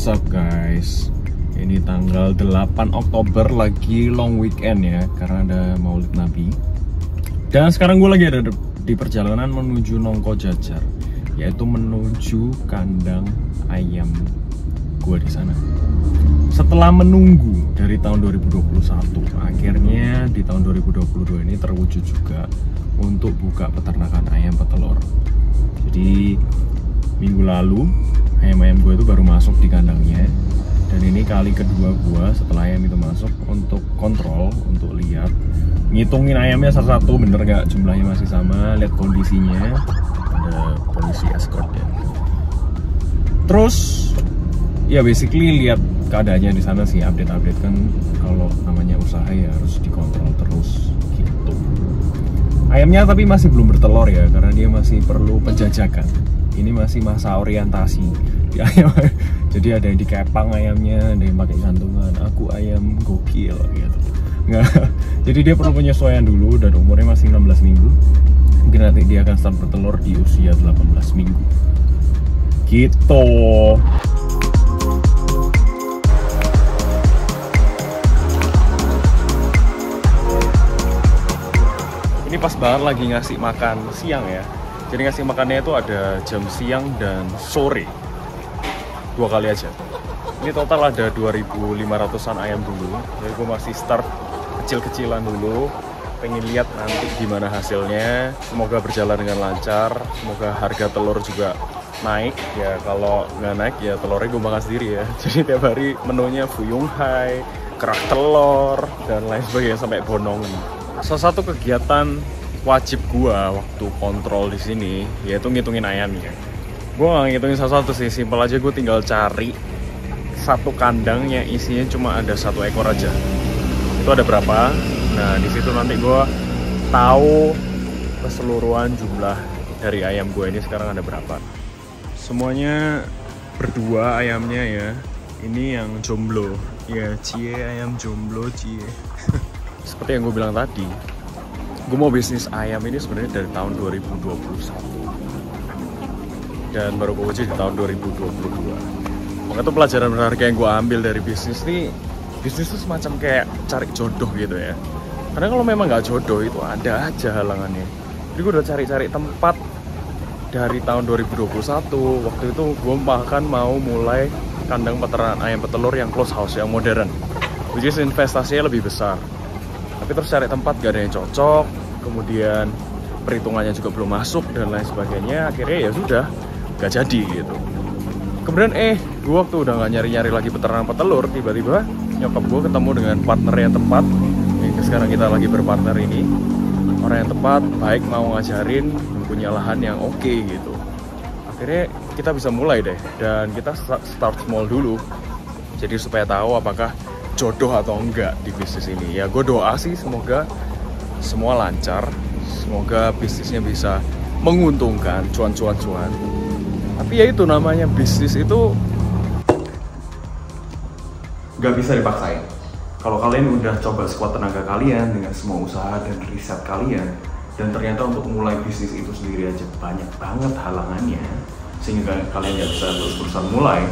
What's up guys? Ini tanggal 8 Oktober lagi long weekend ya, karena ada Maulid Nabi. Dan sekarang gue lagi ada di perjalanan menuju Nongko Jajar, yaitu menuju kandang ayam gue di sana. Setelah menunggu dari tahun 2021, akhirnya di tahun 2022 ini terwujud juga untuk buka peternakan ayam petelur. Jadi minggu lalu ayam-ayam gue itu baru masuk di kandangnya, dan ini kali kedua gue setelah ayam itu masuk untuk kontrol, untuk lihat, ngitungin ayamnya satu-satu bener nggak jumlahnya masih sama, lihat kondisinya, ada polisi escort ya. Terus ya basically lihat keadaannya di sana sih, update kan, kalau namanya usaha ya harus dikontrol terus gitu. Ayamnya tapi masih belum bertelur ya, karena dia masih perlu penjajakan. Ini masih masa orientasi di ayam. Jadi ada yang dikepang ayamnya, ada yang pakai gantungan, aku ayam gokil gitu. Nggak. Jadi dia perlu penyesuaian dulu, dan umurnya masih 16 minggu. Mungkin nanti dia akan start bertelur di usia 18 minggu gitu. Ini pas banget lagi ngasih makan siang ya. Jadi ngasih makannya itu ada jam siang dan sore, 2 kali aja. Ini total ada 2.500-an ayam dulu. Jadi gue masih start kecil-kecilan dulu, pengen lihat nanti gimana hasilnya. Semoga berjalan dengan lancar, semoga harga telur juga naik. Ya kalau nggak naik ya telurnya gue makan sendiri ya. Jadi tiap hari menunya Fuyung Hai, kerak telur, dan lain sebagainya sampai bonong. Salah satu kegiatan wajib gua waktu kontrol di sini yaitu ngitungin ayamnya. Gua nggak ngitungin satu-satu sih, simpel aja. Gue tinggal cari satu kandang yang isinya cuma ada 1 ekor aja. Itu ada berapa? Nah di situ nanti gua tahu keseluruhan jumlah dari ayam gue ini sekarang ada berapa. Semuanya berdua ayamnya ya. Ini yang jomblo. Ya cie, ayam jomblo cie. Seperti yang gue bilang tadi, gue mau bisnis ayam ini sebenarnya dari tahun 2021, dan baru gue uji di tahun 2022. Makanya itu pelajaran berharga yang gue ambil dari bisnis ini. Bisnis itu semacam kayak cari jodoh gitu ya. Karena kalau memang nggak jodoh itu ada aja halangannya. Jadi gue udah cari-cari tempat dari tahun 2021. Waktu itu gue bahkan mau mulai kandang peternakan ayam petelur yang close house, yang modern, which is investasinya lebih besar. Tapi terus cari tempat gak ada yang cocok, kemudian perhitungannya juga belum masuk dan lain sebagainya. Akhirnya ya sudah, gak jadi gitu. Kemudian gue waktu udah gak nyari-nyari lagi peternakan petelur, tiba-tiba nyokap gue ketemu dengan partner yang tepat. Sekarang kita lagi berpartner ini, orang yang tepat, baik, mau ngajarin, punya lahan yang oke gitu. Akhirnya kita bisa mulai deh, dan kita start small dulu. Jadi supaya tahu apakah jodoh atau enggak di bisnis ini. Ya gue doa sih semoga semua lancar, semoga bisnisnya bisa menguntungkan, cuan. Tapi ya itu namanya bisnis itu nggak bisa dipaksain. Kalau kalian udah coba sekuat tenaga kalian dengan semua usaha dan riset kalian, dan ternyata untuk mulai bisnis itu sendiri aja banyak banget halangannya, sehingga kalian nggak bisa terus-terusan mulai,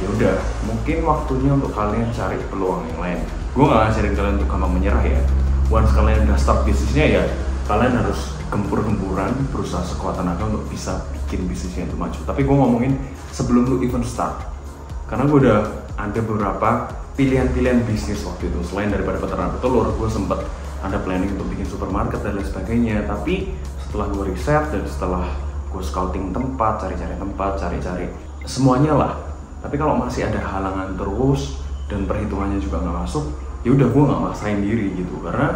ya udah, mungkin waktunya untuk kalian cari peluang yang lain. Gue gak ngajarin kalian untuk gampang menyerah ya. Once kalian udah start bisnisnya ya, kalian harus gempur-gempuran, berusaha sekuat tenaga untuk bisa bikin bisnisnya itu maju. Tapi gue ngomongin sebelum lu even start, karena gue udah ada beberapa pilihan-pilihan bisnis waktu itu. Selain daripada peternak petelur, gue sempet ada planning untuk bikin supermarket dan lain sebagainya. Tapi setelah gue riset dan setelah gue scouting tempat, cari-cari semuanya lah. Tapi kalau masih ada halangan terus dan perhitungannya juga nggak masuk, ya udah gue nggak maksain diri gitu. Karena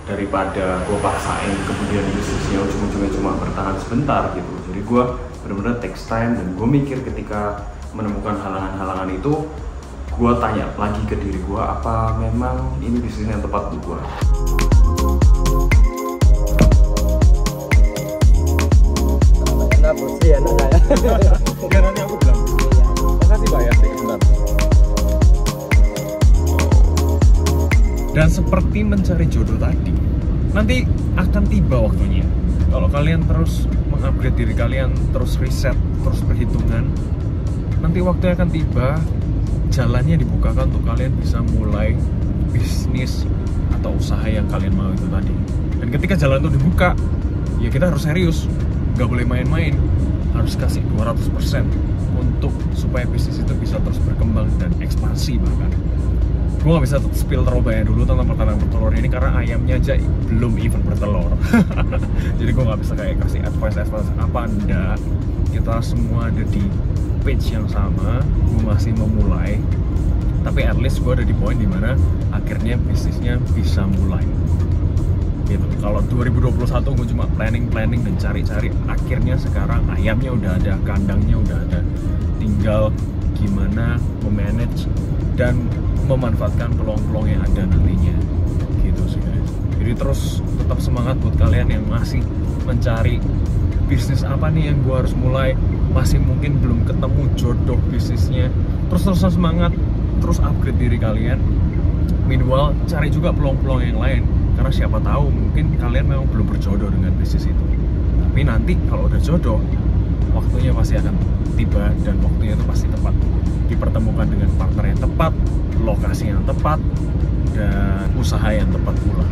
daripada gue paksain kemudian bisnisnya ujung-ujungnya cuma bertahan sebentar gitu. Jadi gue benar-benar takes time, dan gue mikir ketika menemukan halangan-halangan itu, gue tanya lagi ke diri gue, apa memang ini bisnis yang tepat untuk gue. Enak sih, enak saya. Enggak, nanti aku bilang. Makasih Pak ya, sebentar. Dan seperti mencari jodoh tadi, nanti akan tiba waktunya. Kalau kalian terus mengupgrade diri kalian, terus riset, terus perhitungan, nanti waktunya akan tiba, jalannya dibukakan untuk kalian bisa mulai bisnis atau usaha yang kalian mau itu tadi. Dan ketika jalan itu dibuka, ya kita harus serius, nggak boleh main-main, harus kasih 200% untuk supaya bisnis itu bisa terus berkembang dan ekspansi. Bahkan gue nggak bisa spill terlalu banyak dulu tentang pertanian bertelur ini karena ayamnya aja belum even bertelur. Jadi gue nggak bisa kayak kasih advice apa, enggak. Kita semua ada di page yang sama, gue masih memulai, tapi at least gue ada di poin dimana akhirnya bisnisnya bisa mulai gitu. Kalau 2021 gue cuma planning dan cari-cari, akhirnya sekarang ayamnya udah ada, kandangnya udah ada, tinggal gimana memanage dan memanfaatkan peluang-peluang yang ada nantinya gitu sih guys. Jadi terus tetap semangat buat kalian yang masih mencari bisnis apa nih yang gue harus mulai, masih mungkin belum ketemu jodoh bisnisnya, terus semangat, terus upgrade diri kalian. Meanwhile cari juga peluang-peluang yang lain, karena siapa tahu mungkin kalian memang belum berjodoh dengan bisnis itu, tapi nanti kalau udah jodoh, waktunya pasti akan tiba dan waktunya itu pasti tepat, dipertemukan dengan partner yang tepat, lokasi yang tepat, dan usaha yang tepat pula.